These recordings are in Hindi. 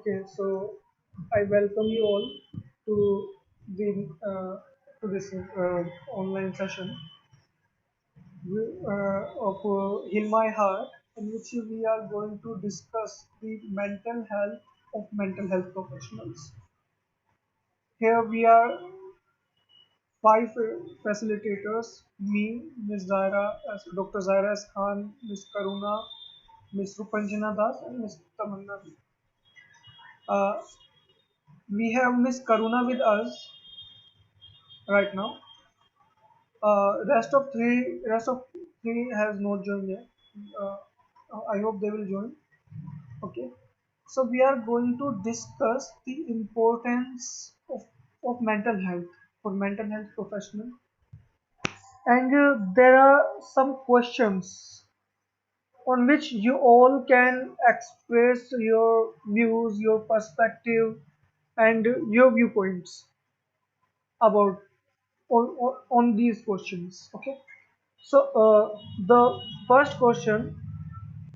Okay, so I welcome you all to the to this online session of Heal My Heart, in which we are going to discuss the mental health of mental health professionals. Here we are five facilitators: me, Ms. Zaira, Dr. Zaira S. Khan, Ms. Karuna, Ms. Rupanjana Das, and Ms. Tamanna. Uh, we have Ms. Karuna with us right now. Rest of three has not joined yet. Uh, I hope they will join. Okay. So we are going to discuss the importance of mental health for mental health professional. And there are some questions on which you all can express your views, your perspective, and your viewpoints about on these questions. Okay. So the first question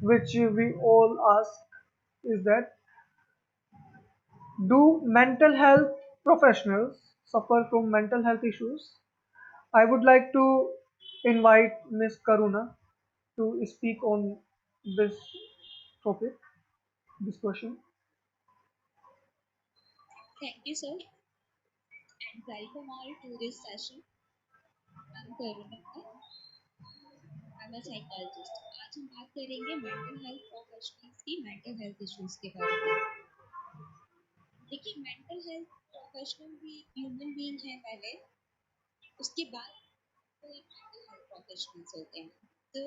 which we all ask is that, do mental health professionals suffer from mental health issues? I would like to invite Ms. Karuna to speak on this topic, this question. Thank you, sir, and welcome all to this session. I'm Karuna. I'm a psychologist. आज हम बात करेंगे मेंटल हेल्थ प्रोफेशनल्स की मेंटल हेल्थ इश्यूज के बारे में। देखिए, मेंटल हेल्थ प्रोफेशनल भी ह्यूमन बीइंग है पहले, उसके बाद कोई मेंटल हेल्थ प्रोफेशनल्स होते हैं। तो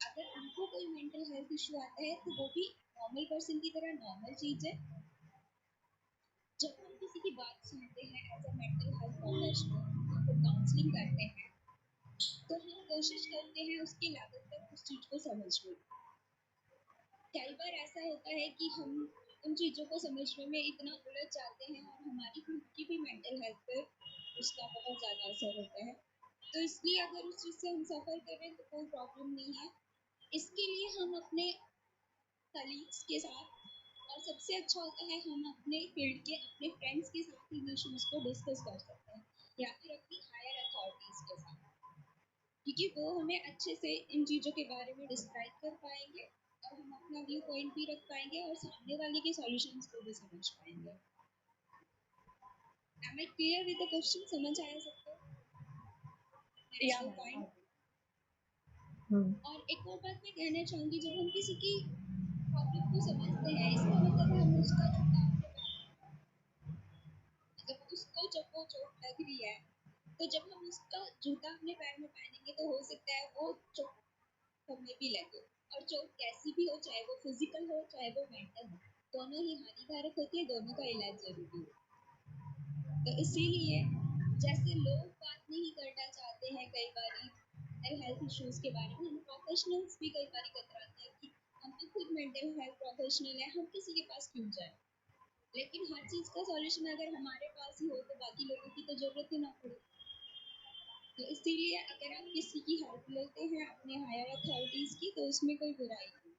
अगर उनको कोई मेंटल हेल्थ इशू आता है तो वो भी नॉर्मल पर्सन की तरह नॉर्मल चीज है। जब हम किसी की बात सुनते हैं as a mental health professional या फिर काउंसलिंग करते हैं, तो हम कोशिश करते हैं उसकी लागत तक उस चीज को समझने की। कई बार ऐसा होता है कि हम उन चीजों को समझने में इतना उलझ जाते हैं और हमारी खुद की भी मेंटल हेल्थ पर उसका बहुत ज्यादा असर होता है। तो इसलिए अगर उस चीज से हम सफर करें तो कोई प्रॉब्लम नहीं है। इसके लिए हम अपने कलीग्स के साथ, और सबसे अच्छा होता है हम अपने फील्ड के अपने फ्रेंड्स के साथ इन इश्यूज को डिस्कस कर सकते हैं, या फिर अपनी हायर अथॉरिटीज के साथ, क्योंकि वो हमें अच्छे से इन चीज़ों के बारे में डिस्क्राइब कर पाएंगे और हम अपना व्यू पॉइंट भी रख पाएंगे और सामने वाले के सॉल्यूशंस को भी समझ पाएंगे। Am I clear with the question? समझ आया सबको मेरा व्यू पॉइंट? Hmm. और एक और बात मैं कहना चाहूंगी, जब हम किसी की प्रॉब्लम को समझते हैं इसका मतलब है हम उसका जूता अपने पैर में, जब उसको जब वो चोट लग रही है, तो जब हम उसका जूता अपने पैर में पहनेंगे तो हो सकता है वो चोट हमें भी लगे। और चोट कैसी भी हो, चाहे वो फिजिकल हो चाहे वो मेंटल हो, दोनों ही हानिकारक होती है, दोनों का इलाज जरूरी है। तो इसीलिए जैसे लोग बात नहीं करना चाहते हैं कई बार मेंटल हेल्थ इश्यूज के बारे में, हम प्रोफेशनल्स भी कई बार कतराते हैं कि हम तो खुद मेंटल हेल्थ प्रोफेशनल है, हम किसी के पास क्यों जाए। लेकिन हर चीज का सॉल्यूशन अगर हमारे पास ही हो तो बाकी लोगों की तो जरूरत ही ना पड़े। तो इसीलिए अगर आप किसी की हेल्प लेते हैं अपने हायर अथॉरिटीज की तो उसमें कोई बुराई नहीं।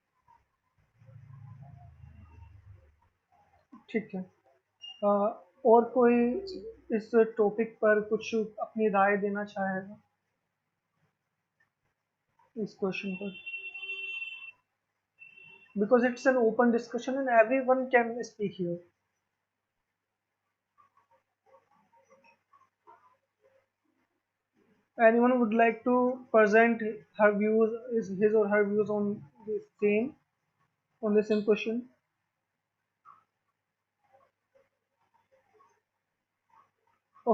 ठीक है। और कोई जी, इस टॉपिक पर कुछ अपनी राय देना चाहेगा इस क्वेश्चन पर? Because it's an open discussion and everyone can speak here. Anyone would like to present her views, is his or her views on the same question?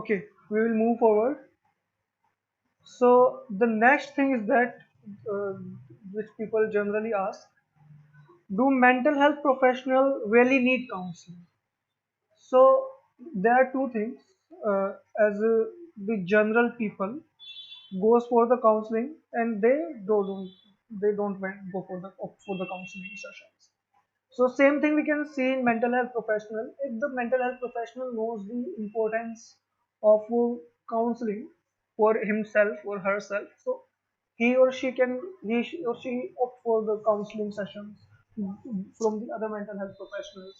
Okay, we will move forward. So the next thing is that, uh, which people generally ask, do mental health professionals really need counseling? So there are two things. As the general people goes for the counseling, and they don't opt for the counseling sessions. So same thing we can see in mental health professional. If the mental health professional knows the importance of counseling for himself or herself, so he or she opt for the counseling sessions from the other mental health professionals.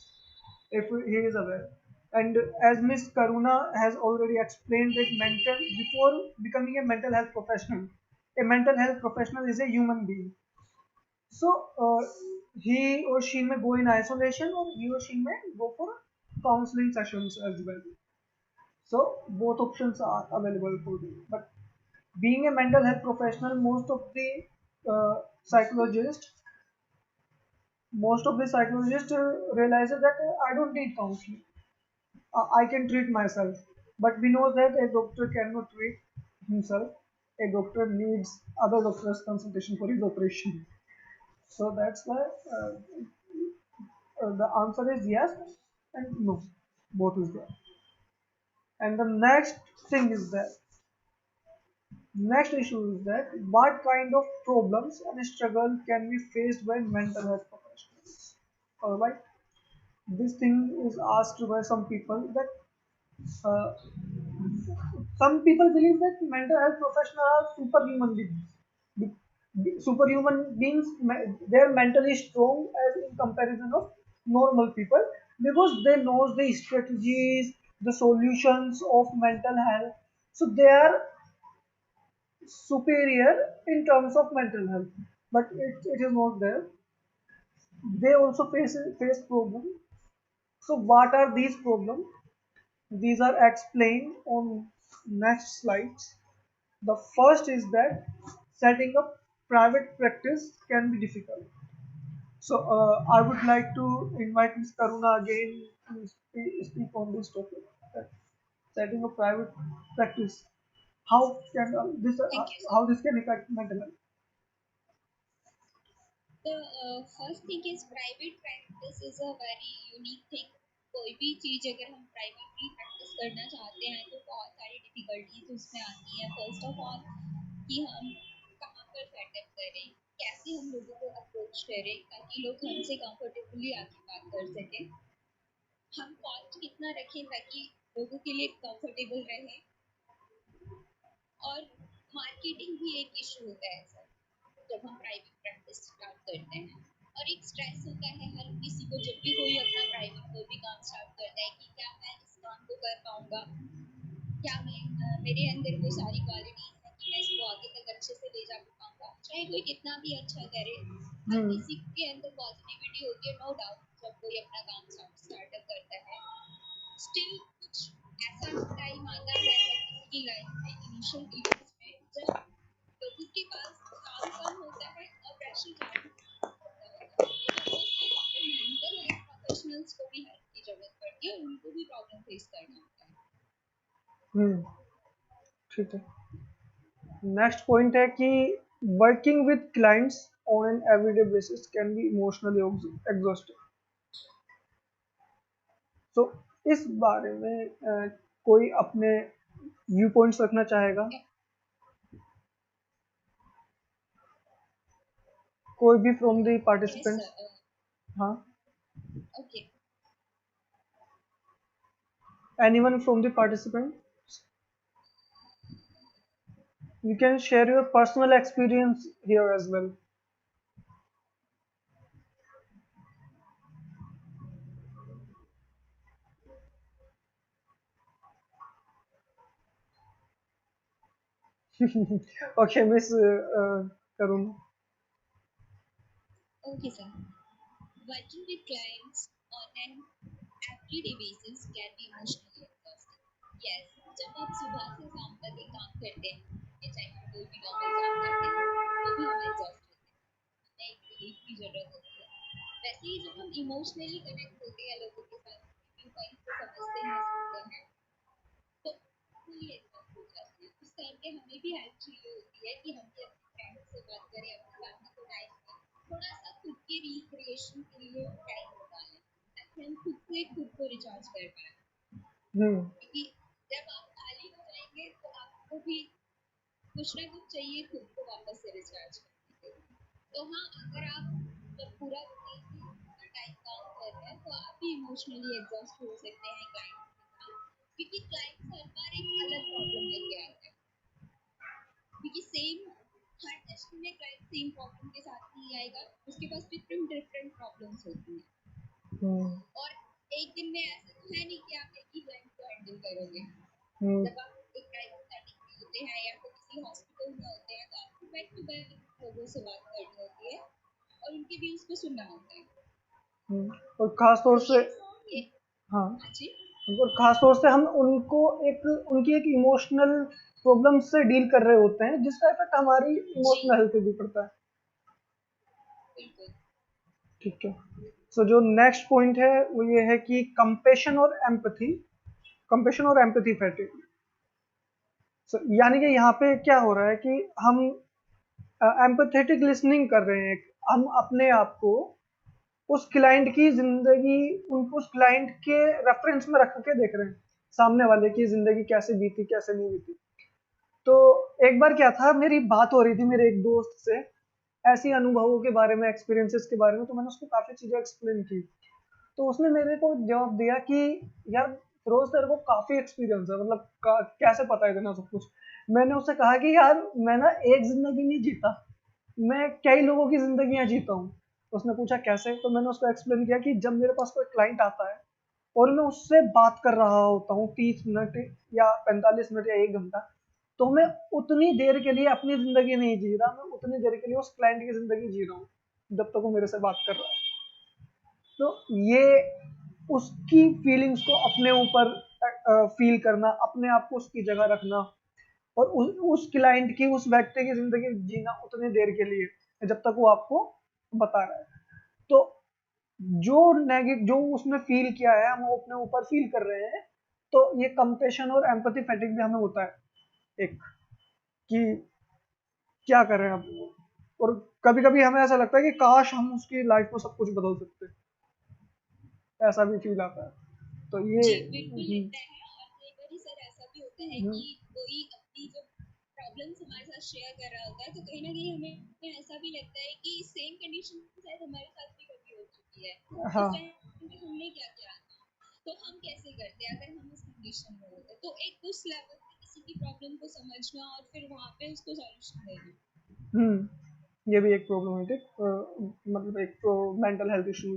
if he is aware. And as Miss Karuna has already explained that mental before becoming a mental health professional, a mental health professional is a human being. So he or she may go in isolation, or he or she may go for counseling sessions as well. So both options are available for you. But being a mental health professional, psychologists, most of the psychologists realizes that I don't need counseling. I can treat myself. But we know that a doctor cannot treat himself. A doctor needs other doctor's consultation for his operation. So that's why the answer is yes and no. Both is there. And the next issue is that what kind of problems and struggle can be faced by mental health professionals. Alright, this thing is asked by some people that uh, some people believe that mental health professionals are superhuman beings. Superhuman beings, they are mentally strong as in comparison of normal people because they know the strategies, the solutions of mental health. So they are superior in terms of mental health, but it is not there. They also face problems. So what are these problems? These are explained on next slides. The first is that setting up private practice can be difficult. So I would like to invite Ms. Karuna again to speak on this topic. That setting up private practice, how can Thank you, sir. how this can affect mental health? The first thing is private practice is a very unique thing. कोई भी चीज अगर हम प्राइवेटली प्रैक्टिस करना चाहते हैं तो बहुत सारी डिफिकल्टीज उसमें आती हैं। फर्स्ट ऑफ ऑल कि हम कहाँ पर सेटअप करें, कैसे हम लोगों को अप्रोच करें ताकि लोग हमसे कंफर्टेबली आके बात कर सकें, हम कॉस्ट कितना रखें ताकि लोगों के लिए कंफर्टेबल रहे, और मार्केटिंग भी एक इशू होता है सर जब हम प्राइवेट प्रैक्टिस स्टार्ट करते हैं। और एक स्ट्रेस होता है हर किसी को जब भी कोई अपना प्राइवेट कोई भी काम स्टार्ट करता है कि क्या मैं इस काम को कर पाऊंगा, क्या मैं मेरे अंदर वो सारी क्वालिटीज है कि मैं इसको आगे तक अच्छे से ले जा पाऊंगा। चाहे कोई कितना भी अच्छा करे, हर किसी के अंदर पॉजिटिविटी होती है, नो डाउट। जब कोई अपना काम स्टार्टअप करता है, स्टिल कुछ ऐसा टाइम आता है हर किसी की लाइफ में इनिशियल ईयर्स में जब लोगों के पास काम कम होता है और प्रेशर ज़्यादा होता है। तो उस टाइम पे मेंटल हेल्थ प्रोफेशनल्स को भी हेल्प की जरूरत पड़ती है और उनको भी प्रॉब्लम फेस करना होता है। ठीक है। नेक्स्ट पॉइंट है कि working with clients on an everyday basis can be emotionally exhausting. तो इस बारे में कोई अपने व्यू पॉइंट्स रखना चाहेगा? कोई भी from the yes participants? Sir. हाँ, okay. anyone from the participant? You can share your personal experience here as well. Okay, Miss Karun. Okay sir. Working with clients on an everyday basis can be emotionally exhausting. Yes, जब आप सुबह से शाम तक एक काम करते हैं या चाहे हम कोई भी नॉर्मल जॉब करते हैं तो भी हम एग्जॉस्ट होते हैं, हमें एक रिलीफ की जरूरत होती है। वैसे ही जब हम इमोशनली कनेक्ट होते हैं लोगों के साथ, व्यू पॉइंट को समझते हैं, सुनते हैं, तो फुली एग्जॉस्ट हो जाते हैं। उस टाइम पे हमें भी हेल्प चाहिए होती है कि हम भी अपने फ्रेंड से बात करें, अपनी फैमिली को टाइम दें, थोड़ा सा खुद के रिक्रिएशन के लिए टाइम निकालें ताकि हम खुद से खुद को रिचार्ज कर पाए। क्योंकि जब आप खाली हो जाएंगे तो आपको भी कुछ ना कुछ चाहिए खुद को वापस से रिचार्ज करने के लिए। तो हाँ, अगर आप जब पूरा रूटीन में इतना टाइम काम कर रहे हैं तो आप भी इमोशनली एग्जॉस्ट हो सकते हैं क्लाइंट्स के साथ, क्योंकि क्लाइंट्स हर बार एक अलग प्रॉब्लम लेके आते हैं। क्योंकि सेम हर सेशन में क्लाइंट सेम प्रॉब्लम के साथ नहीं आएगा, उसके पास डिफरेंट डिफरेंट प्रॉब्लम्स होती हैं। और एक दिन में ऐसा तो है नहीं कि आप एक ही क्लाइंट को हैंडल करोगे। हम्म, जब आप एक प्राइवेट सेटिंग में होते हैं या फिर किसी हॉस्पिटल में होते हैं तो आपको बैक टू बैक लोगों से बात करनी होती है और उनके व्यूज को सुनना होता है। और खास तौर तो से ये हाँ, हाँ जी और खास तौर से हम उनको एक उनकी एक इमोशनल प्रॉब्लम से डील कर रहे होते हैं जिसका इफेक्ट हमारी जी इमोशनल हेल्थ पे भी पड़ता है। बिल्कुल ठीक है। सो जो नेक्स्ट पॉइंट है वो ये है कि कंपेशन और एम्पैथी फैटिग। यानी कि यहाँ पे क्या हो रहा है कि हम एम्पैथेटिक लिसनिंग कर रहे हैं, हम अपने आप को उस क्लाइंट की जिंदगी उस क्लाइंट के रेफरेंस में रख के देख रहे हैं, सामने वाले की जिंदगी कैसे बीती कैसे नहीं बीती। तो एक बार क्या था, मेरी बात हो रही थी मेरे एक दोस्त से ऐसी अनुभवों के बारे में, एक्सपीरियंसेस के बारे में, तो मैंने उसको काफी चीजें एक्सप्लेन की। तो उसने मेरे को जवाब दिया कि यार फिरोज तेरे को काफी एक्सपीरियंस है, मतलब कैसे पता है इतना सब कुछ। मैंने उससे कहा कि यार मैं ना एक जिंदगी नहीं जीता, मैं कई लोगों की जिंदगियां जीता हूँ। उसने पूछा कैसे, तो मैंने उसको एक्सप्लेन किया कि जब मेरे पास कोई क्लाइंट आता है और मैं उससे बात कर रहा होता हूँ 30 मिनट या 45 मिनट या 1 घंटा, तो मैं उतनी देर के लिए अपनी जिंदगी नहीं जी रहा, मैं उतनी देर के लिए उस क्लाइंट की जिंदगी जी रहा हूँ जब तक वो मेरे से बात कर रहा है। तो ये उसकी फीलिंग्स को अपने ऊपर फील करना, अपने आप को उसकी जगह रखना, और उस क्लाइंट की, उस व्यक्ति की जिंदगी जीना उतनी देर के लिए जब तक वो आपको बता रहा है। तो जो उसने फील किया है हम वो अपने ऊपर फील कर रहे हैं। तो ये कंपेशन और एम्पैथी फैटिग भी हमें होता है एक, कि क्या करें अब। और कभी कभी हमें ऐसा लगता है कि काश हम उसकी लाइफ में सब कुछ बदल सकते, ऐसा भी फील आता है। तो ये जी बिल्कुल लगता है और कई बार सर ऐसा भी होता है कि कोई अपनी जो प्रॉब्लम्स हमारे साथ शेयर कर रहा होता है तो कहीं ना कहीं हमें ऐसा भी लगता है कि सेम कंडीशन शायद हमारे साथ भी कभी हो चुकी है। हाँ। उस टाइम पे हमने क्या किया था तो हम कैसे करते अगर हम उस कंडीशन में होते। तो एक उस लेवल पे किसी की प्रॉब्लम को समझना और फिर वहाँ पे उसको सॉल्यूशन देना। ये भी एक प्रॉब्लमेटिक मतलब एक मेंटल हेल्थ इशू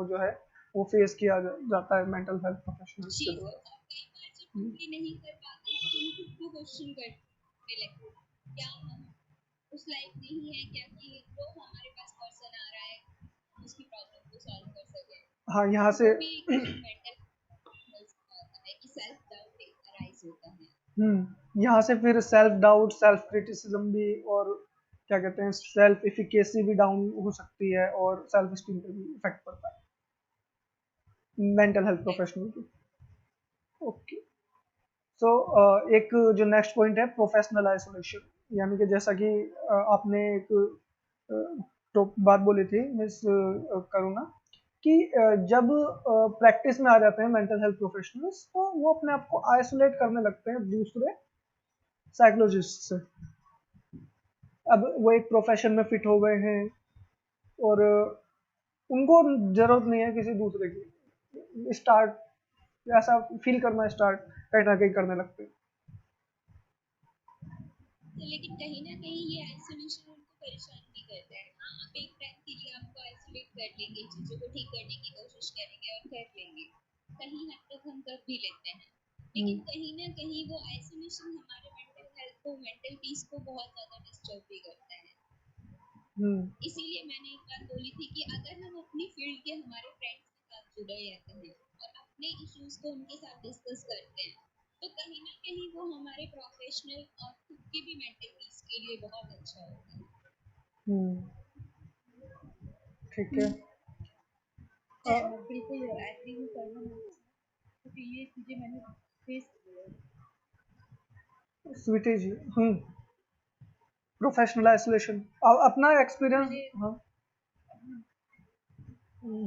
जो है वो फेस किया जाता है मेंटल हेल्थ प्रोफेशनल्स जी के सर द्वारा। और कई बार जब हम ये नहीं कर पाते तो हम खुद को क्वेश्चन करने लगते हैं क्या हम उस लाइक नहीं है क्या कि जो हमारे पास पर्सन आ रहा है उसकी प्रॉब्लम को सॉल्व कर सके। हाँ, यहाँ तो से वो भी एक मेंटल हेल्थ का होता है कि सेल्फ डाउट अराइज होता है। यहाँ से फिर सेल्फ डाउट, सेल्फ क्रिटिसिज्म भी, और क्या कहते हैं, सेल्फ इफिकेसी भी डाउन हो सकती है, और सेल्फ स्टीम पे भी इफेक्ट पड़ता है मेंटल हेल्थ प्रोफेशनल की। ओके। सो एक जो नेक्स्ट पॉइंट है प्रोफेशनल आइसोलेशन, यानी कि जैसा कि आपने एक तो बात बोली थी मिस करुणा, कि जब प्रैक्टिस में आ जाते हैं मेंटल हेल्थ प्रोफेशनल्स तो वो अपने आप को आइसोलेट करने लगते हैं दूसरे साइकोलॉजिस्ट से। अब वो एक प्रोफेशन में फिट हो गए हैं और उनको जरूरत नहीं है किसी दूसरे की, स्टार्ट ऐसा फील करना स्टार्ट कहीं ना कहीं करने लगते हैं। तो लेकिन कहीं ना कहीं ये आइसोलेशन उनको परेशान भी करता है। हाँ आप एक टाइम के लिए आपको आइसोलेट कर लेंगे चीजों को ठीक करने की कोशिश करेंगे और कर लेंगे कहीं हद तक हम कर भी लेते हैं। लेकिन कहीं ना कहीं वो आइसोलेशन हमारे मेंटल हेल्थ को मेंटल पीस को बहुत ज्यादा डिस्टर्ब भी करता है। हम्म इसीलिए मैंने एक बात बोली थी कि अगर हम अपनी फील्ड के हमारे फ्रेंड्स के साथ जुड़े रहते हैं और अपने इश्यूज को उनके साथ डिस्कस करते हैं तो कहीं ना कहीं वो हमारे प्रोफेशनल और खुद के भी मेंटल पीस के लिए बहुत अच्छा होता है। हम्म ठीक है। बिल्कुल एग्री हूँ करुणा मैम के साथ क्योंकि ये चीज़ें मैंने फेस की है। स्वीटी जी, प्रोफेशनल आइसोलेशन अपना एक्सपीरियंस। मैंने हाँ,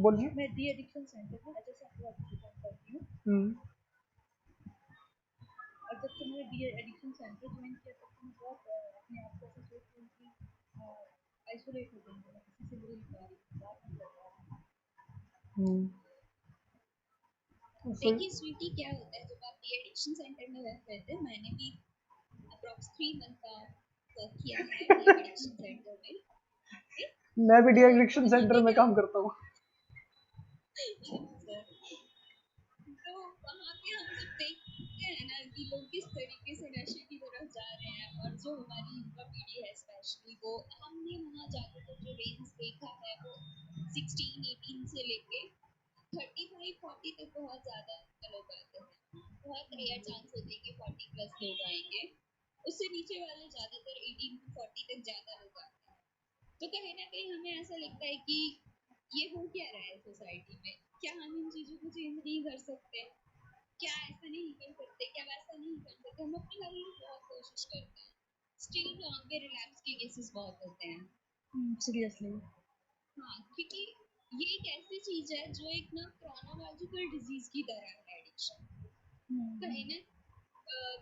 बोलिए। मैं डी एडिक्शन सेंटर में एज ए साइकोलॉजिस्ट काम करती हूँ। हम्म और जब से मैंने डी एडिक्शन सेंटर ज्वाइन किया तब से मैं बहुत अपने आप को ऐसा सोच रही हूँ कि आइसोलेट हो गई हूँ मैं किसी से मिल नहीं पा रही हूँ बात नहीं कर पा रही हूँ। हम्म सो देखिए स्वीटी क्या होता है जब आप डी एडिक्शन सेंटर में वर्क करते हैं मैंने भी अप्रॉक्स 3 मंथ का वर्क किया है डी एडिक्शन सेंटर में। मैं भी डी तो एडिक्शन वहाँ सेंटर पे में क्या काम करता हूँ। अच्छा, तो वहाँ पे हम जब देखते हैं ना कि लोग किस तरीके से नशे की तरफ जा रहे हैं, और जो हमारी युवा पीढ़ी है स्पेशली, वो हमने वहाँ जाकर जो रेंज देखा है वो 16-18 से लेके 35-40 तक बहुत ज्यादा लोग आते हैं। बहुत रेयर चांस होते हैं कि 40 प्लस लोग आएंगे। उससे नीचे वाले ज्यादातर 18 to 40 तक ज्यादा लोग आते हैं। तो कहीं ना कहीं हमें ऐसा लगता है कि ये हो क्या रहा है सोसाइटी में, क्या हम इन चीजों को चेंज नहीं कर सकते, क्या ऐसा नहीं कर सकते, क्या वैसा नहीं कर सकते। हम अपने लेवल में बहुत कोशिश करते हैं, स्टिल वहाँ पे रिलैप्स के केसेस बहुत होते हैं। सीरियसली। हाँ, क्योंकि ये एक ऐसी चीज है जो एक ना क्रोनोलॉजिकल डिजीज की तरह है एडिक्शन। कहीं ना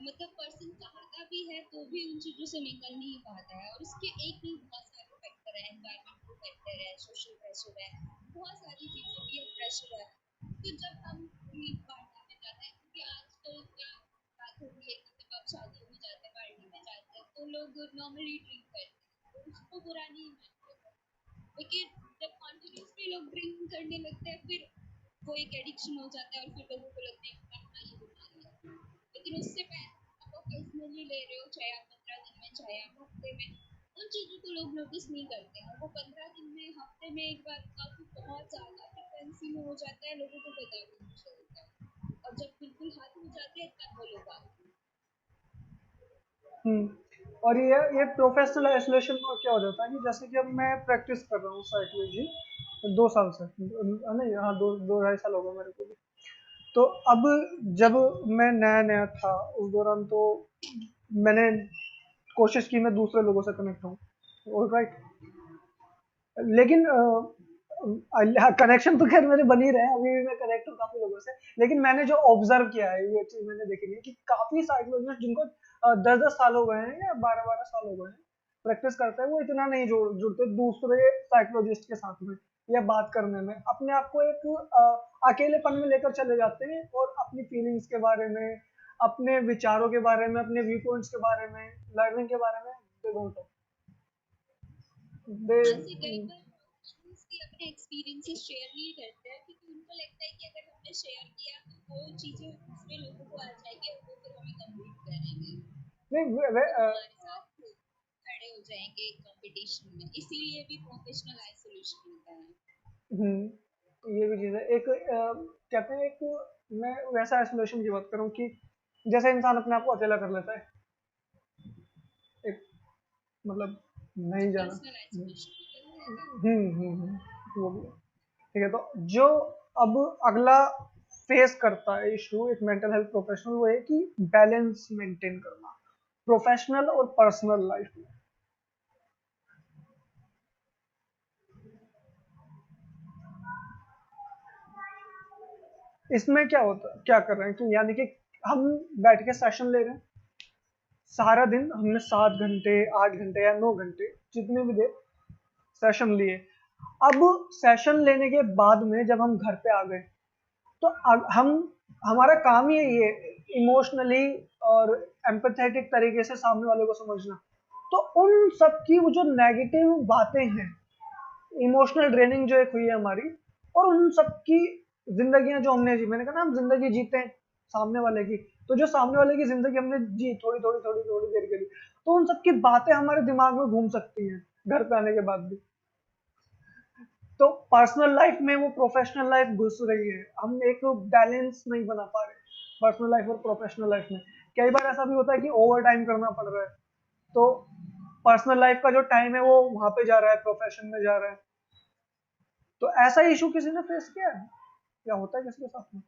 मतलब पर्सन चाहता भी है तो भी उन चीजों से निकल नहीं पाता है, और उसके एक नहीं बहुत सारे फैक्टर है, एनवायरमेंटल फैक्टर है, सोशल प्रेशर है, बहुत सारी चीजें, पीयर प्रेशर है। तो जब हम ड्रिंक पार्टी में जाते हैं, क्योंकि आजकल क्या बात हो रही है कि जब आप शादियों में जाते हैं, पार्टी में जाते हैं, तो लोग नॉर्मली ड्रिंक करते हैं, तो उसको बुरा नहीं मानते। लेकिन जब कॉन्टिन्यूसली लोग ड्रिंक करने लगते हैं, फिर वो एक एडिक्शन हो जाता है, और फिर लोगों को लगता है कि हाँ ये बीमारी है। लेकिन उससे पहले आप ओकेजनली ले रहे हो, चाहे आप 15 दिन में, चाहे आप हफ्ते में, उन चीजों को लोग नोटिस नहीं करते हैं। वो 15 दिन में, हफ्ते में एक बार काफी बहुत ज्यादा फ्रिक्वेंसी में हो जाता है, लोगों को पता भी नहीं चलता है, और जब बिल्कुल हाथ में जाते हैं तब वो लोग आते हैं। और ये प्रोफेशनल आइसोलेशन में क्या हो जाता है कि जैसे कि अब मैं प्रैक्टिस कर रहा हूँ साइकोलॉजी 2 साल से, नहीं हाँ, 2-2.5 साल हो गए मेरे को भी। तो अब जब मैं नया नया था उस दौरान तो मैंने कोशिश की मैं दूसरे लोगों से कनेक्ट हूँ, ऑलराइट। लेकिन कनेक्शन तो खैर मेरे बन ही रहे हैं, अभी भी मैं कनेक्ट हूँ काफी लोगों से। लेकिन मैंने जो ऑब्जर्व किया है, ये चीज मैंने देखी है कि काफी साइकोलॉजिस्ट जिनको 10-10 साल हो गए हैं या 12-12 साल हो गए हैं प्रैक्टिस करते हैं, वो इतना नहीं जुड़ते दूसरे साइकोलॉजिस्ट के साथ में या बात करने में। अपने आप को एक अकेलेपन में लेकर चले जाते हैं और अपनी फीलिंग्स के बारे में, अपने विचारों के बारे में, अपने व्यू पॉइंट्स के बारे में, लर्निंग के बारे में दे डोंट टॉक। दे हाँ, से कई बार प्रोफेशनल्स भी अपने एक्सपीरियंसेस शेयर नहीं करते हैं, क्योंकि उनको लगता है कि अगर हमने शेयर किया तो वो चीजें दूसरे लोगों को आ जाएगी और वो फिर हमें कम्पीट करेंगे, नहीं वो हमारे साथ खड़े हो जाएंगे कंपटीशन में। इसीलिए भी प्रोफेशनल आइसोलेशन होता है। ये भी चीज है एक कहते हैं एक, मैं वैसा आइसोलेशन की बात करूं कि जैसे इंसान अपने आप को अकेला कर लेता है, एक मतलब नहीं जाना। पर्सनल आइसोलेशन होता है। वो भी है। ठीक है, तो जो अब अगला फेस करता है इशू एक मेंटल हेल्थ प्रोफेशनल, वो है कि बैलेंस मेंटेन करना प्रोफेशनल और पर्सनल लाइफ में। इसमें क्या होता है, क्या कर रहे हैं कि यानी कि हम बैठ के सेशन ले रहे हैं सारा दिन, हमने 7 घंटे 8 घंटे या 9 घंटे जितने भी देर सेशन लिए। अब सेशन लेने के बाद में जब हम घर पे आ गए तो हम हमारा काम ही यही है इमोशनली और एम्पैथेटिक तरीके से सामने वाले को समझना। तो उन सब की वो जो नेगेटिव बातें हैं, इमोशनल ड्रेनिंग जो एक हुई है हमारी, और उन सब की जिंदगियां जो हमने जी, मैंने कहा ना हम जिंदगी जीते हैं सामने वाले की, तो जो सामने वाले की जिंदगी हमने जी थोड़ी थोड़ी थोड़ी थोड़ी देर के लिए, तो उन सब की बातें हमारे दिमाग में घूम सकती हैं घर पे आने के बाद भी। तो पर्सनल लाइफ में वो प्रोफेशनल लाइफ घुस रही है, हम एक बैलेंस नहीं बना पा रहे पर्सनल लाइफ और प्रोफेशनल लाइफ में। कई बार ऐसा भी होता है कि ओवर टाइम करना पड़ रहा है, तो पर्सनल लाइफ का जो टाइम है वो वहां पे जा रहा है, प्रोफेशन में जा रहा है। तो ऐसा इशू किसी ने फेस किया है या होता है किसी के साथ में?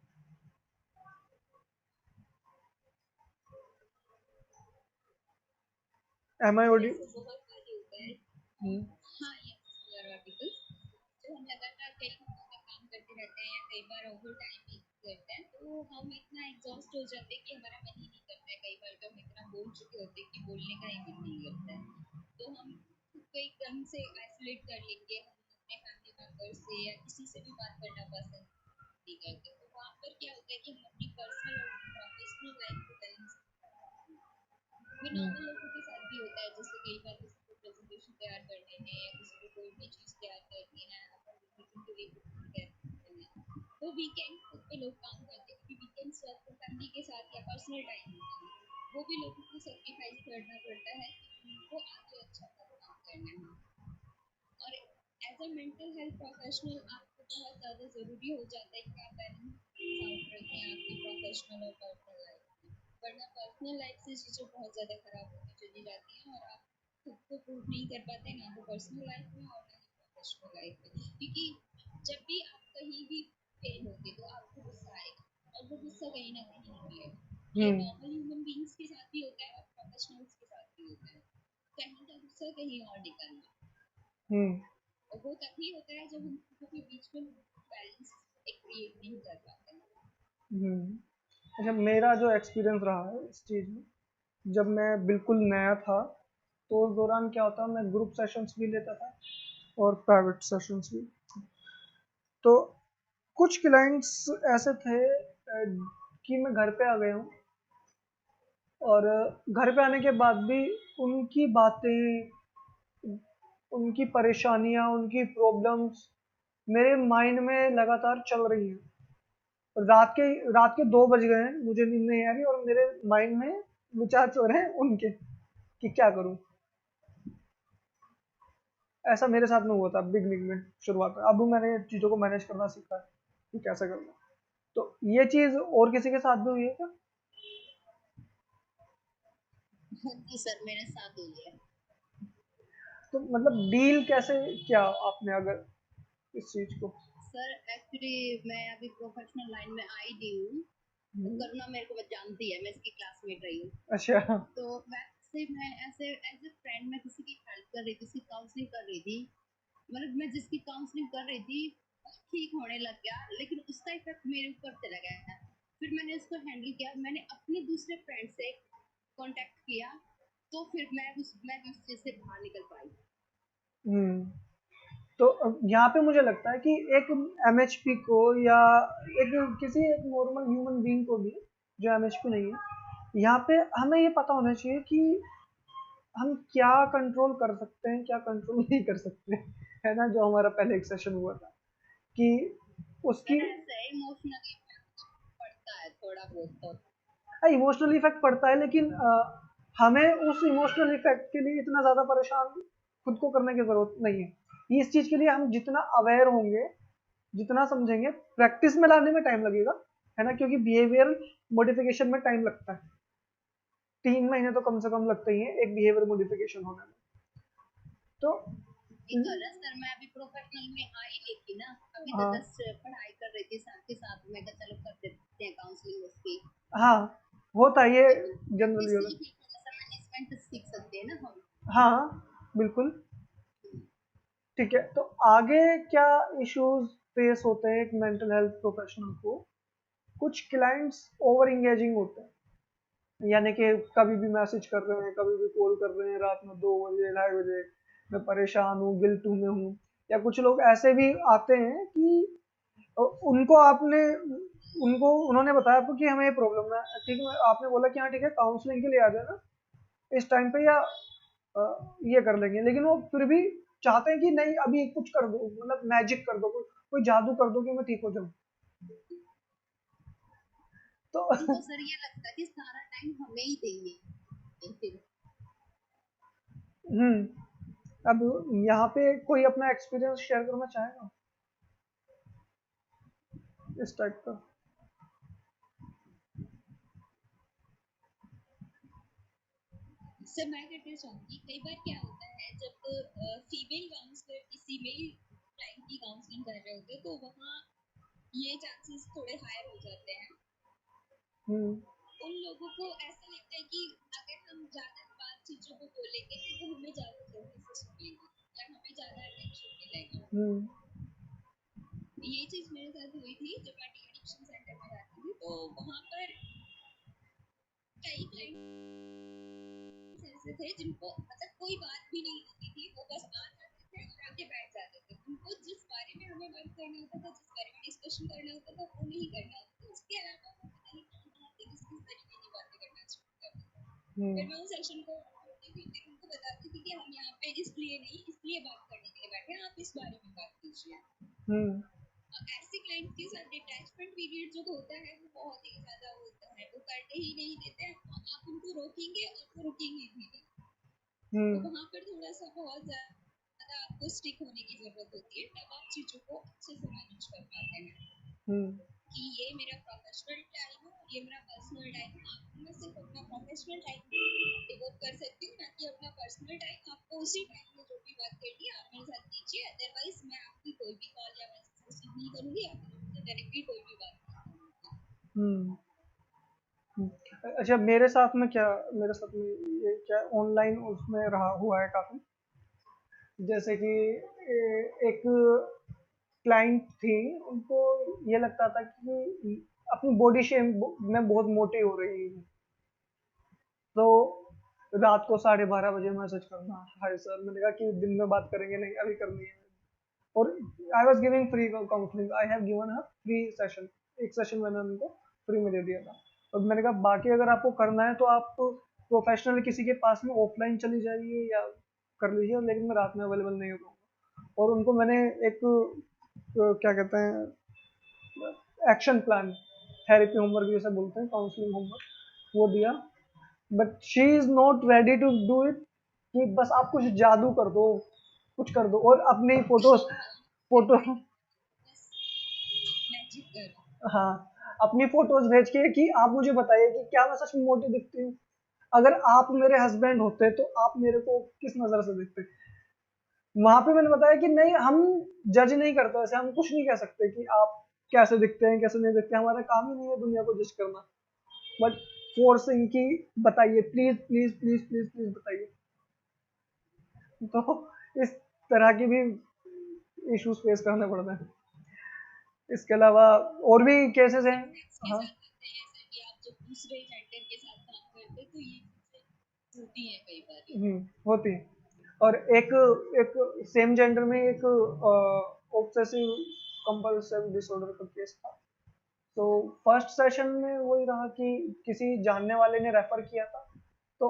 एम आई ओडी। ऐसे बहुत सारे होता है। हाँ, यस, आर्टिकल तो हम लगातार कई घंटों तक काम करते रहते हैं, या कई बार ओवर टाइम भी करते हैं, तो हम इतना एग्जॉस्ट हो जाते हैं कि हमारा मन ही नहीं करता है। कई बार तो हम इतना बोल चुके होते हैं कि बोलने का ही मन नहीं करता है। तो हम खुद को एकदम से आइसोलेट कर लेंगे, हम अपने फैमिली मेम्बर से या किसी से भी बात करना पसंद नहीं करते। तो वहाँ पर क्या होता है कि हम अपनी पर्सनल और प्रोफेशनल लाइफ को बैलेंस ये नॉर्मल लोगों के साथ भी होता है। जैसे कई बार किसी को प्रेजेंटेशन तैयार करने हैं, या किसी को कोई भी चीज़ तैयार करनी है, अपन मीटिंग के लिए कुछ भी तैयार करते हैं, तो वीकेंड पे लोग काम करते हैं, क्योंकि वीकेंड्स वक्त फैमिली के साथ या पर्सनल टाइम होता है, वो भी लोगों को सेक्रीफाइस करना पड़ता है कि उनको आगे अच्छा परफॉर्म करना है। और as a mental health professional आपको बहुत ज़्यादा ज़रूरी हो जाता है कि आप बैलेंस आउट रखें आपकी प्रोफेशनल और पर्सनल लाइफ में, वरना पर्सनल लाइफ से चीज़ें बहुत ज़्यादा खराब होती चली जाती हैं और आप खुद को प्रूव नहीं कर पाते, ना तो पर्सनल लाइफ में और ना ही प्रोफेशनल लाइफ में। क्योंकि जब भी आप कहीं भी फेल होंगे तो आपको गुस्सा आएगा, और वो गुस्सा कहीं ना कहीं निकलेगा। ये नॉर्मल ह्यूमन बींग्स के साथ भी होता है और प्रोफेशनल्स के साथ भी होता है, कहीं का गुस्सा कहीं और निकलना। और वो तभी होता है जब हम दोनों के बीच में बैलेंस क्रिएट नहीं कर पाते हैं। अच्छा, मेरा जो एक्सपीरियंस रहा है इस चीज़ में, जब मैं बिल्कुल नया था तो उस दौरान क्या होता, मैं ग्रुप सेशंस भी लेता था और प्राइवेट सेशंस भी। तो कुछ क्लाइंट्स ऐसे थे कि मैं घर पे आ गया हूँ और घर पे आने के बाद भी उनकी बातें, उनकी परेशानियाँ, उनकी प्रॉब्लम्स मेरे माइंड में लगातार चल रही हैं। रात के 2 बज गए हैं, मुझे नींद नहीं आ रही और मेरे माइंड में विचार चल रहे हैं उनके कि क्या करूं। ऐसा मेरे साथ में हुआ था बिगनिंग में, शुरुआत में। अब मैंने चीज़ों को मैनेज करना सीखा है कि कैसे करना। तो ये चीज़ और किसी के साथ भी हुई है क्या? जी सर, मेरे साथ हुई है। तो मतलब डील कैसे किया आपने अगर इस चीज़ को? सर एक्चुअली मैं अभी प्रोफेशनल लाइन में आई दी हूँ। करुणा मेरे को जानती है, मैं इसकी क्लासमेट रही हूँ। अच्छा। तो वैसे मैं ऐसे एज ए फ्रेंड मैं किसी की हेल्प कर रही थी, किसी काउंसलिंग कर रही थी। मतलब मैं जिसकी काउंसलिंग कर रही थी ठीक होने लग गया, लेकिन उसका इफेक्ट मेरे ऊपर चला गया। फिर मैंने उसको हैंडल किया, मैंने अपने दूसरे फ्रेंड से कांटेक्ट किया, तो फिर मैं भी उस चीज से बाहर निकल पाई। तो यहाँ पे मुझे लगता है कि एक एमएचपी को या एक नॉर्मल ह्यूमन बीइंग को भी, जो एमएचपी नहीं है, यहाँ पे हमें ये पता होना चाहिए कि हम क्या कंट्रोल कर सकते हैं, क्या कंट्रोल नहीं कर सकते, है ना। जो हमारा पहले एक सेशन हुआ था कि उसकी इमोशनली पड़ता है थोड़ा बहुत तो। इमोशनल इफेक्ट पड़ता है, लेकिन हमें उस इमोशनल इफेक्ट के लिए इतना ज़्यादा परेशान खुद को करने की ज़रूरत नहीं है। इस चीज़ के लिए हम जितना अवेयर होंगे, जितना समझेंगे, प्रैक्टिस में लाने में टाइम लगेगा, है ना, क्योंकि बिहेवियर मॉडिफिकेशन में टाइम लगता है। 3 महीने तो कम से कम लगते ही हैं एक बिहेवियर मॉडिफिकेशन होने में। तो सर मैं अभी प्रोफेशनल में आई लेकिन ना अभी तो जस्ट पढ़ाई कर रही थी, साथ के साथ मैं कहा चलो कर देते हैं काउंसलिंग उसकी। हाँ, होता है ये जनरली होता है। मैनेजमेंट सीख सकते हैं ना हम। हाँ, बिल्कुल। ठीक है, तो आगे क्या इश्यूज फेस होते हैं एक मेंटल हेल्थ प्रोफेशनल को? कुछ क्लाइंट्स ओवर इंगेजिंग होते हैं, यानी कि कभी भी मैसेज कर रहे हैं, कभी भी कॉल कर रहे हैं रात में 2 बजे, 2:30 बजे, मैं परेशान हूँ, गिल्ट में हूँ। या कुछ लोग ऐसे भी आते हैं कि उनको आपने उनको उन्होंने बताया आपको कि हमें ये प्रॉब्लम है, ठीक है, आपने बोला कि हाँ ठीक है काउंसलिंग के लिए आ जाना इस टाइम पे, या ये कर लेंगे, लेकिन वो फिर भी चाहते हैं कि नहीं अभी कुछ कर दो, मतलब मैजिक कर दो, कोई जादू कर दो कि मैं ठीक हो जाऊं। तो उनको सर ये लगता है कि सारा टाइम हमें ही देंगे फिर। अब यहाँ पे कोई अपना एक्सपीरियंस शेयर करना चाहेगा इस टाइप का? सर मैं कहना चाहूंगी, कई बार क्या होता है जब फीमेल काउंसलर किसी मेल क्लाइंट की काउंसलिंग कर रहे होते हैं तो वहाँ ये चांसेस थोड़े हायर हो जाते हैं। उन लोगों को ऐसा लगता है कि अगर हम ज्यादा बात चीजों को बोलेंगे तो वो हमें ज्यादा जल्दी से सुनेंगे या हमें ज्यादा अटेंशन मिलेगा। ये चीज मेरे साथ हुई थी जब मैं डी एडिक्शन सेंटर में जाती थी, तो वहाँ पर कई क्लाइंट्स ऐसे थे जिनको मतलब कोई बात भी नहीं होती थी, वो बस आ जाते थे और आके बैठ जाते थे। उनको जिस बारे में हमें बात करना होता था, जिस बारे में डिस्कशन करना होता था, वो नहीं करना होता था। उसके अलावा वो पता नहीं कहाँ से किस किस तरीके की बातें करना शुरू कर देते थे। फिर मैं उस सेशन को छोड़ती थी, फिर उनको बताती थी कि हम यहाँ पे इसलिए नहीं इसलिए बात करने के लिए बैठे हैं, आप इस बारे में बात कीजिए। ऐसी क्लाइंट के साथ डिटैचमेंट पीरियड जो होता है वो बहुत ही ज्यादा होता है, वो करने ही नहीं देते हैं, आप उनको रोकेंगे और वो रुकेंगे भी नहीं। तो वहाँ पर थोड़ा सा बहुत ज्यादा आपको स्टिक होने की जरूरत होती है, तब आप चीजों को अच्छे से मैनेज कर पाते हैं कि ये मेरा प्रोफेशनल टाइम है और ये मेरा पर्सनल टाइम है। आपको मैं सिर्फ अपना प्रोफेशनल टाइम डिवोट कर सकती हूँ, ना कि अपना पर्सनल टाइम। आपको उसी टाइम में जो भी बात करनी है आप मेरे साथ कीजिए, अदरवाइज मैं आपकी कोई भी कॉल या मैसेज रिसीव नहीं करूंगी, या फिर आपसे डायरेक्टली कोई भी बात नहीं करूंगी। अच्छा, मेरे साथ में ये क्या ऑनलाइन उसमें रहा हुआ है काफी। जैसे कि एक क्लाइंट थी, उनको ये लगता था कि अपनी बॉडी शेप में बहुत मोटी हो रही है, तो रात को 12:30 बजे मैसेज करना, हाय सर। मैंने कहा कि दिन में बात करेंगे, नहीं अभी करनी है। और I was giving free counselling, I have given her free session. एक सेशन मैंने उनको फ्री में दे दिया था। और मैंने कहा बाकी अगर आपको करना है तो आप प्रोफेशनल किसी के पास में ऑफलाइन चली जाइए या कर लीजिए, लेकिन मैं रात में अवेलेबल नहीं होगा। और उनको मैंने एक क्या कहते हैं, एक्शन प्लान, थेरेपी होमवर्क जैसे बोलते हैं, काउंसलिंग होमवर्क, वो दिया। But she is not ready to do it, कि बस आप कुछ जादू कर दो, कुछ कर दो और अपनी फोटोज, फोटो, मैजिक कर हाँ, अपनी फोटोज भेज के कि आप मुझे बताइए कि क्या मैं सच में मोटी दिखती हूँ। अगर आप मेरे हस्बैंड होते तो आप मेरे को किस नजर से देखते। वहां पे मैंने बताया कि नहीं, हम जज नहीं करते, वैसे हम कुछ नहीं कह सकते कि आप कैसे दिखते हैं कैसे नहीं दिखते, हमारा काम ही नहीं है दुनिया को जज करना। बट फोर्सिंग की बताइए, please please please please please बताइए। तो इस तरह की भी इश्यूज फेस करने पड़ते हैं। इसके अलावा और भी केसेस हैं। के हाँ। साथ होते हैं ऐसा कि आप जब दूसरे जेंडर के साथ काम करते तो ये चीजें होती हैं कई बार। होती है। और एक एक सेम जेंडर में एक ऑब्सेसिव कंपल्सिव डिसऑर्डर का केस था। तो फर्स्ट सेशन में वही रहा कि किसी जानने वाले ने रेफर किया था, तो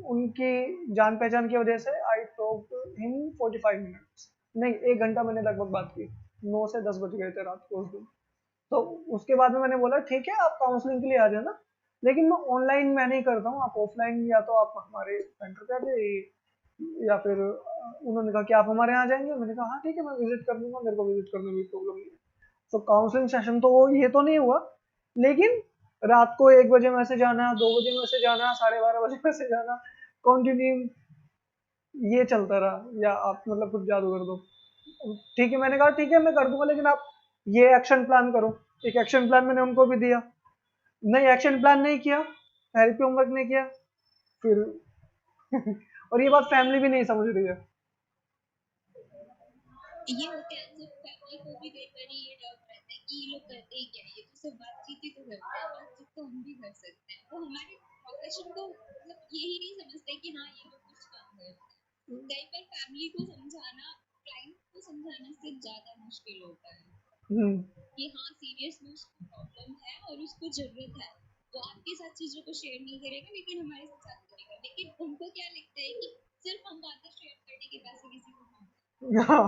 उनकी जान पहचान की वजह से आई टॉक हिम 45 मिनट्स, नहीं 1 घंटा मैंने लगभग बात की। 9 से 10 बज गए थे रात को उस दिन। तो उसके बाद में मैंने बोला ठीक है, आप काउंसलिंग के लिए आ जाना, लेकिन मैं ऑनलाइन मैं नहीं करता हूँ, आप ऑफलाइन या तो आप हमारे सेंटर पे आ जाइए, या फिर उन्होंने कहा कि आप हमारे यहाँ आ जाएंगे। मैंने कहा हाँ ठीक है, मैं विजिट कर लूंगा, मेरे को विजिट करने में प्रॉब्लम नहीं है। तो काउंसलिंग सेशन तो ये तो नहीं हुआ, लेकिन रात को 1 बजे मैसेज आना, 2 बजे मैसेज आना, 12:30 बजे मैसेज आना, कंटिन्यू ये चलता रहा। या आप मतलब कुछ जादू कर दो। ठीक है, मैंने कहा ठीक है मैं कर दूंगा, लेकिन आप ये एक्शन प्लान करो। एक एक्शन प्लान मैंने उनको भी दिया, नहीं एक्शन प्लान नहीं किया, थेरेपी होमवर्क नहीं किया फिर। और ये बात फैमिली भी नहीं समझ रही है। ये होता है जब फैमिली को भी कई बार ये डाउट रहता है कि ये लोग करते ही क्या है, ये तो सिर्फ बातचीत ही तो करते हैं, बातचीत तो हम भी कर सकते हैं। वो हमारे प्रोफेशन को मतलब यही नहीं समझते कि हाँ ये लोग कुछ काम करते हैं। कई बार फैमिली को समझाना क्लाइंट को समझाने से ज्यादा मुश्किल होता है हम्म। कि हाँ सीरियस में उसको प्रॉब्लम है और उसको जरूरत है। वो आपके साथ चीजों को शेयर नहीं करेगा, लेकिन हमारे साथ करेगा। लेकिन उनको क्या लगता है कि सिर्फ हम बातें शेयर करने के पैसे किसी को नहीं। हाँ।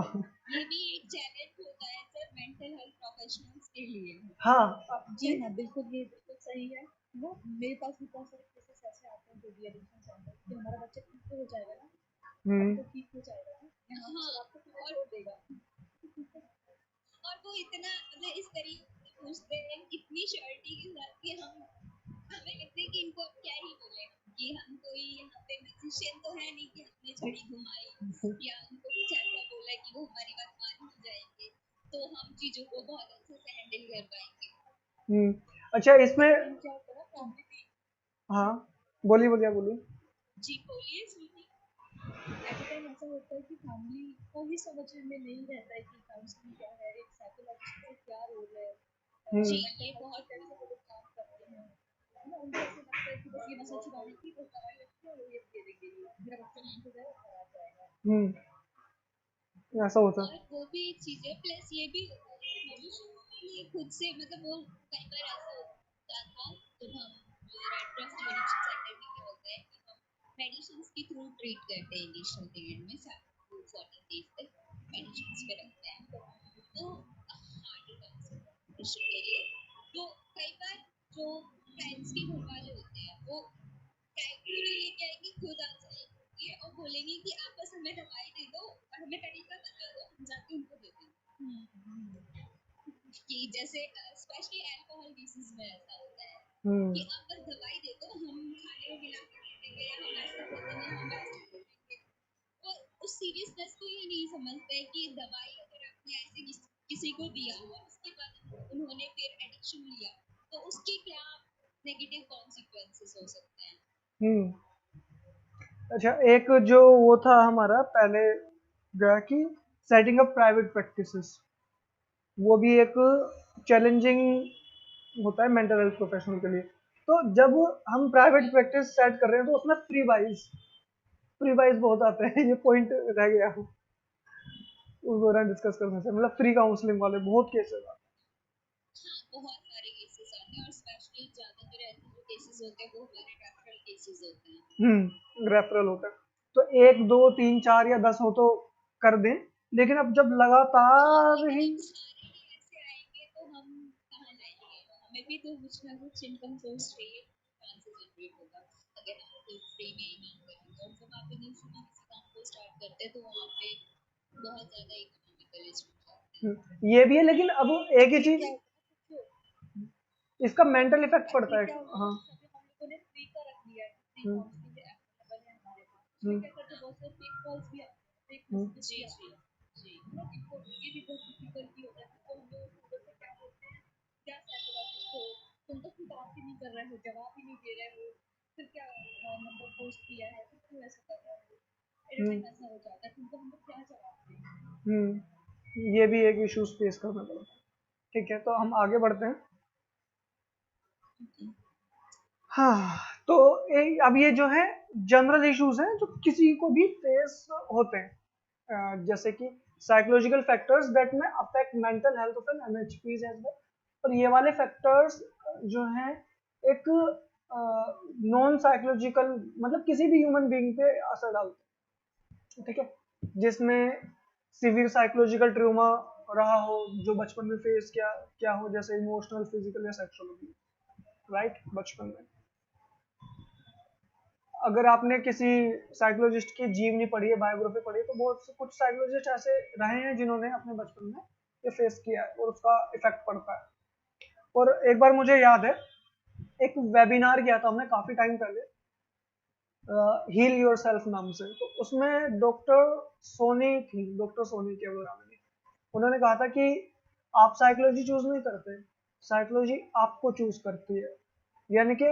ये भी एक चैलेंज होता है सर मेंटल हेल्थ प्रोफेशनल्स के लिए। हाँ। जी हाँ, बिल्कुल, ये बिल्कुल सही है। वो मेरे पास भी बहुत सारे केसेस ऐसे आते हैं जो डी एडिक्शन सेंटर कि हमारा बच्चा ठीक तो हो जाएगा ना, अब हम्म। तो ठीक हो जाएगा ना, यहाँ हाँ, से आपको पीछे और छोड़ देगा। और वो इतना मतलब इस तरीके से पूछते हैं इतनी श्योरिटी के साथ कि हम हमें लगता है कि इनको अब क्या ही बोले कि हम कोई यहाँ पे म्यूजिशियन तो है नहीं कि हमने छड़ी घुमाई या उनको कुछ ऐसा बोला कि वो हमारी बात मान ही जाएंगे, तो हम चीजों को बहुत अच्छे से हैंडल कर पाएंगे। अच्छा, इसमें कई टाइम क्या होता है ना, फैमिली भी हाँ, बोलिए बोलिए आप बोलिए। जी बोलिए सुनिए। एट अ टाइम ऐसा होता है कि फैमिली को ही समझ में नहीं रहता है कि काउंसलिंग क्या है, एक साइकोलॉजिस्ट का क्या रोल है, जी मेंटल ये हेल्थ पे बहुत कैसे वो लोग काम करते हैं, है ना। उनको ऐसा लगता है कि बस ये नशा छुड़ाने की बस दवाई लगती है और ये दे देंगे, मेरा बच्चा ठीक हो जाएगा और आ जाएगा। हम्म। ऐसा होता और वो भी एक चीज है, प्लस ये भी होता है कि मेडिसिन के लिए खुद से मतलब वो कई बार ऐसा होता था जब हम रेड क्रॉस एडिक्शन सेंटर में क्या होता है कि हम मेडिसिन के थ्रू ट्रीट करते हैं इनिशियल पीरियड में 7 to 14 डेज तक मेडिसिन पे रखते हैं। तो हाँ डिटॉक्स क्वेश्चन के लिए। तो कई बार जो फ्रेंड्स के घर वाले होते हैं वो क्राइटेरिया लेके आएंगे, खुद आंसर लिखेंगे और बोलेंगे कि आप बस हमें दवाई दे दो और हमें तरीका बता दो, हम जाके उनको दे देंगे। कि जैसे स्पेशली अल्कोहल केसेस में ऐसा होता है कि आप बस दवाई दे दो, हम खाने में मिला कर दे देंगे, या हम ऐसा कर देंगे, हम वैसा कर देंगे। और उस सीरियसनेस को ये नहीं समझते कि दवाई अगर आपने ऐसे किसी को दिया और उसके बाद उन्होंने फिर एडिक्शन लिया तो उसके क्या नेगेटिव कॉन्सिक्वेंसेस हो सकते हैं। अच्छा, एक जो वो था हमारा पहले गया कि सेटिंग अप प्राइवेट प्रैक्टिसेस, वो भी एक चैलेंजिंग होता है मेंटल हेल्थ प्रोफेशनल के लिए। तो जब हम प्राइवेट प्रैक्टिस सेट कर रहे हैं तो उसमें फ्री वाइज बहुत आते हैं, ये पॉइंट रह गया उस दौरान डिस्कस करने से, मतलब फ्री काउंसलिंग वाले बहुत केसेस आते बहुत सारे केसेस आते हैं और स्पेशली ज्यादातर ऐसे जो केसेस होते हैं वो हमारे रेफरल केसेस होते हैं। हैं। रेफरल होता है तो 1 2 3 4 या 10 हो तो कर दें, लेकिन अब जब लगातार लेकिन ही अब सारे ही ऐसे आएंगे तो हम कहाँ जाएंगे, हमें भी तो कुछ ना कुछ इनकम सोर्स चाहिए, कहाँ से जनरेट होगा अगर हम सिर्फ फ्री में ही काम करेंगे। और जब आप इनिशियली किसी काम को स्टार्ट करते हैं तो वहाँ पे बहुत ज्यादा इकोनॉमिकल इशू आते हैं। ये भी है, लेकिन अब एक ही चीज, इसका मेंटल इफेक्ट पड़ता है। हाँ। हम लोगों ने फ्री का रख दिया है, फ्री हम्म, काउंसलिंग अवेलेबल है हमारे पास, उसमें क्या करते हैं बहुत सारे फेक कॉल्स भी आते हैं, फेक मैसेजेस भी आते हैं। जी ना इनको ये भी बहुत डिफिकल्टी हो जाती है, तो हम लोग उसको से क्या बोलते हैं, क्या साइकोलॉजिस्ट हो, तुम तो खुद बात ही नहीं कर रहे हो, जवाब ही नहीं दे रहे हो, फिर क्या नंबर पोस्ट किया है, फिर क्यों ऐसा कर रहे हो, एनी टाइम ऐसा हो जाता है, तुमको हम लोग क्या जवाब दें। ये भी एक इश्यूज फेस करना पड़ता है। ठीक है, तो हम आगे बढ़ते हैं। हाँ, तो अब ये जो है जनरल इश्यूज हैं जो किसी को भी फेस होते हैं, जैसे कि साइकोलॉजिकल फैक्टर्स दैट में affect mental health of an MHPs as well. और ये वाले फैक्टर्स जो हैं एक नॉन साइकोलॉजिकल, मतलब किसी भी ह्यूमन बीइंग पे असर डालते हैं, ठीक है, जिसमें सिवियर साइकोलॉजिकल ट्रॉमा रहा हो जो बचपन में फेस किया क्या हो, जैसे इमोशनल, फिजिकल या सेक्सुअल अब्यूज, राइट, बचपन में। अगर आपने किसी साइकोलॉजिस्ट की जीवनी पढ़ी है, बायोग्राफी पढ़ी है, तो बहुत से कुछ साइकोलॉजिस्ट ऐसे रहे हैं जिन्होंने अपने बचपन में ये फेस किया है और उसका इफेक्ट पड़ता है। और एक बार मुझे याद है, एक वेबिनार किया था हमने काफी टाइम पहले, हील योर सेल्फ नाम से, तो उसमें डॉक्टर सोनी के बारे में उन्होंने कहा था कि आप साइकोलॉजी चूज नहीं करते, साइकोलॉजी आपको चूज करती है। यानी कि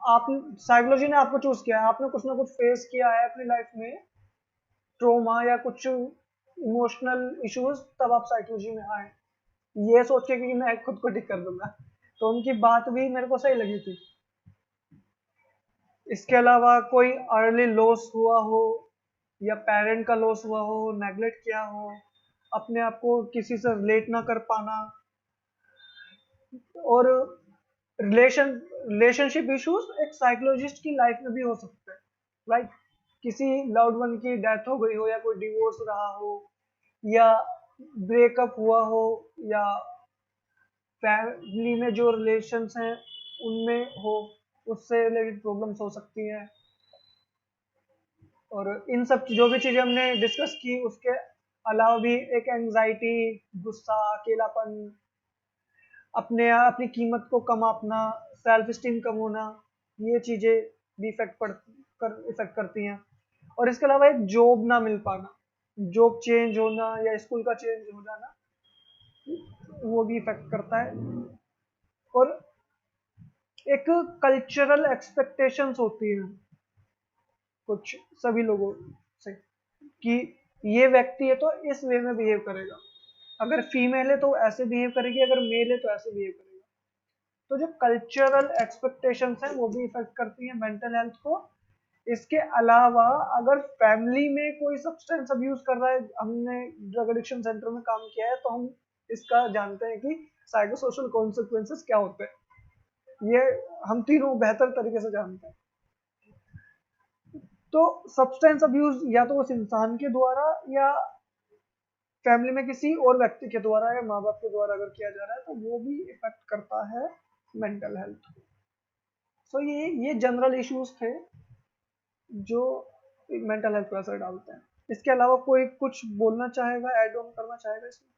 आप, साइकोलॉजी ने आपको चूज किया है, आपने कुछ ना कुछ फेस किया है अपनी लाइफ में, ट्रोमा या कुछ इमोशनल इश्यूज, तब आप साइकोलॉजी में आए ये सोच के कि मैं खुद को ठीक कर दूंगा। तो उनकी बात भी मेरे को सही लगी थी। इसके अलावा कोई अर्ली लॉस हुआ हो या पेरेंट का लॉस हुआ हो, नेगलेक्ट किया हो, अपने आप को किसी से रिलेट ना कर पाना, और रिलेशनशिप इश्यूज एक साइकोलॉजिस्ट की लाइफ में भी हो सकते हैं, राइट। किसी लव्ड वन की डेथ हो गई हो या कोई डिवोर्स रहा हो या ब्रेकअप हुआ हो या फैमिली में जो रिलेशंस हैं उनमें हो, उससे रिलेटेड प्रॉब्लम्स हो सकती हैं। और इन सब जो भी चीज़ें हमने डिस्कस की उसके अलावा भी एक एंजाइटी, गुस्सा, अकेलापन, अपनी कीमत को कम आंकना, सेल्फ स्टीम कम होना, ये चीज़ें भी इफेक्ट करती हैं। और इसके अलावा एक जॉब ना मिल पाना, जॉब चेंज होना या स्कूल का चेंज हो जाना, वो भी इफेक्ट करता है। और एक कल्चरल एक्सपेक्टेशंस होती हैं कुछ सभी लोगों से कि ये व्यक्ति है तो इस वे में बिहेव करेगा, अगर फीमेल है तो ऐसे बिहेव करेगी, अगर मेल है तो ऐसे बिहेव करेगा। तो जो कल्चरल एक्सपेक्टेशंस हैं वो भी इफेक्ट करती हैं मेंटल हेल्थ को। इसके अलावा अगर फैमिली में कोई सब्सटेंस अब्यूज कर रहा है, हमने ड्रग एडिक्शन सेंटर में काम किया है तो हम इसका जानते हैं कि साइको सोशल कॉन्सिक्वेंसेस क्या होते हैं, ये हम तीनों बेहतर तरीके से जानते हैं। तो सब्सटेंस अब्यूज या तो उस इंसान के द्वारा या फैमिली में किसी और व्यक्ति के द्वारा या माँ बाप के द्वारा अगर किया जा रहा है तो वो भी इफेक्ट करता है मेंटल हेल्थ को। सो ये जनरल इश्यूज थे जो मेंटल हेल्थ पर असर डालते हैं। इसके अलावा कोई कुछ बोलना चाहेगा, ऐड ऑन करना चाहेगा इसमें?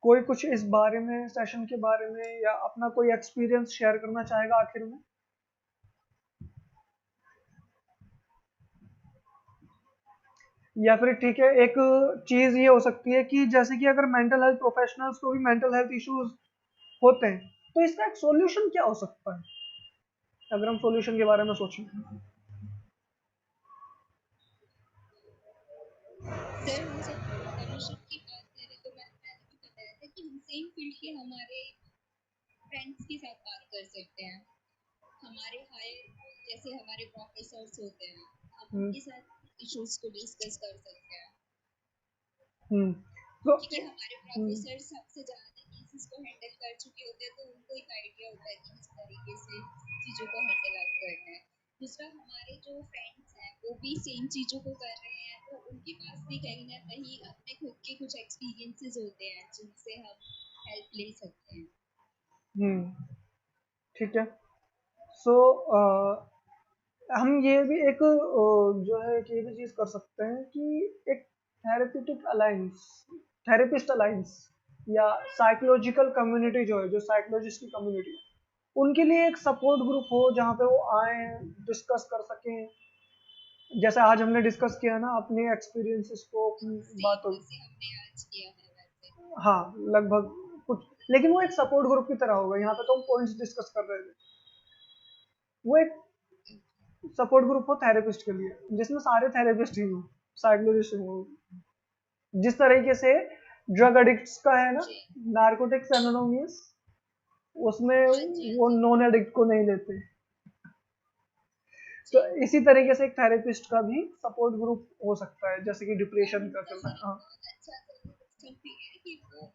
कोई कुछ इस बारे में, सेशन के बारे में, या अपना कोई एक्सपीरियंस शेयर करना चाहेगा आखिर में? या फिर ठीक है, एक चीज ये हो सकती है कि जैसे कि अगर मेंटल हेल्थ प्रोफेशनल्स को भी मेंटल हेल्थ इश्यूज होते हैं तो इसका एक सॉल्यूशन क्या हो सकता है, अगर हम सॉल्यूशन के बारे में सोचें? सर हम सॉल्यूशन की बात करें तो मैंने भी बताया था कि हम सेम फील्ड के हमारे फ्रेंड्स के साथ बात कर सकते हैं। हमारे हायर जैसे हमारे प्रोफेसर्स होते हैं, हम हम्म उनके साथ इश्यूज को डिस्कस कर सकते हैं, हम्म तो क्योंकि हमारे प्रोफेसर सबसे ज़्यादा केसेस को हैंडल कर चुके होते हैं, तो उनको एक आइडिया होता है कि इस तरीके से चीज़ों को हैंडल अप करना है। दूसरा, हमारे जो फ्रेंड्स हैं वो भी सेम चीज़ों को कर रहे हैं, तो उनके पास भी कहीं ना कहीं अपने खुद के कुछ एक्सपीरियंसेस होते हैं जिनसे हम हेल्प ले सकते हैं। ठीक है। सो हम ये भी एक जो है कि ये भी चीज कर सकते हैं कि एक थेरेप्यूटिक अलायंस, थेरेपिस्ट अलायंस या साइकोलॉजिकल कम्युनिटी जो है, जो साइकोलॉजिस्ट की कम्युनिटी है, उनके लिए एक सपोर्ट ग्रुप हो जहाँ पे वो आए, डिस्कस कर सकें। जैसे आज हमने डिस्कस किया ना अपने एक्सपीरियंसेस को, अपनी सेम बातों। जैसे हमने आज किया है वैसे। हाँ, लगभग कुछ, लेकिन वो एक सपोर्ट ग्रुप की तरह होगा। यहाँ पे तो हम पॉइंट्स डिस्कस कर रहे थे, वो एक सपोर्ट ग्रुप हो थेरेपिस्ट के लिए जिसमें सारे थेरेपिस्ट ही हो, साइकोलॉजिस्ट हो। जिस तरीके से ड्रग एडिक्ट्स का है ना, जी नारकोटिक्स एनोनिमस, उसमें हाँ जी हाँ वो जी नॉन एडिक्ट को नहीं लेते। तो जी। इसी तरीके से एक थेरेपिस्ट का भी सपोर्ट ग्रुप हो सकता है, जैसे कि और डिप्रेशन का उनका चल रहा सर है। एक हाँ। बहुत अच्छा सजेशन भी है कि वो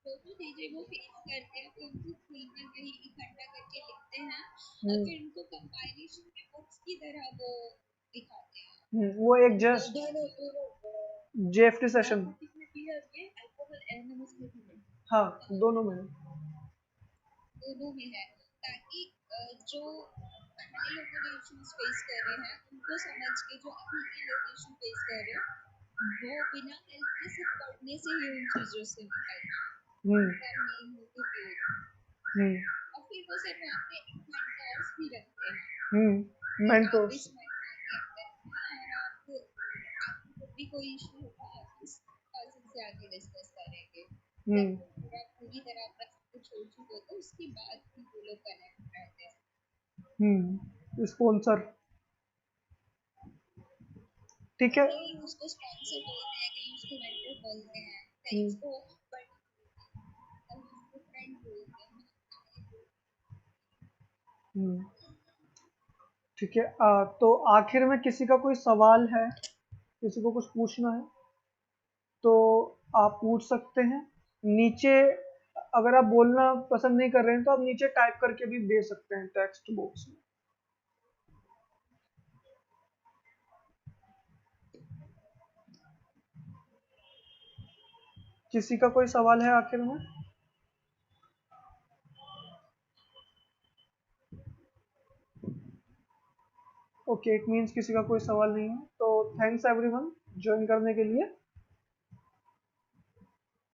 जो भी चीजें वो फेस करते हैं वो उनको कहीं ना कहीं इकट्ठा करके लिखते हैं और हम्म, फिर उनको कंपाइलेशन में बुक्स की तरह वो दिखाते हैं। वो एक तो जस्ट दोनों जेएफटी सेशन। नारकोटिक में भी है ये, अल्कोहल एनोनिमस में भी है। हाँ, हाँ दोनों में। दोनों में है, ताकि जो पहले लोगों ने इश्यूज फेस कर रहे हैं उनको समझ के जो अभी के लोग इशू फेस कर रहे हैं वो बिना हेल्प के सिर्फ पढ़ने से ही उन चीजों से निकल जाए। हम्म उनका मेन मोटिव ये होता है। हम्म और फिर वो सर वहाँ पे मेंटोर्स भी रखते हैं कि आप मेंटोर्स। इस मेंटोर के अंदर हैं और आप आपको जब भी कोई इशू होगा आप इस पर्सन से आके डिस्कस करेंगे। जब हम्म वो पूरी तरह अपना सब कुछ छोड़ चुके होते हैं उसके बाद भी वो लोग कनेक्ट रहते हैं। स्पॉन्सर। ठीक है। कहीं उसको स्पॉन्सर बोलते हैं, कहीं उसको मेंटर बोलते हैं, कहीं हम्म उसको बड़ी बोलते हैं, कहीं उसको फ्रेंड बोलते हैं। हम्म ठीक है। तो आखिर में किसी का कोई सवाल है, किसी को कुछ पूछना है तो आप पूछ सकते हैं नीचे। अगर आप बोलना पसंद नहीं कर रहे हैं तो आप नीचे टाइप करके भी दे सकते हैं टेक्स्ट बॉक्स में। किसी का कोई सवाल है आखिर में? ओके, इट मीन्स किसी का कोई सवाल नहीं है, तो थैंक्स एवरीवन ज्वाइन करने के लिए।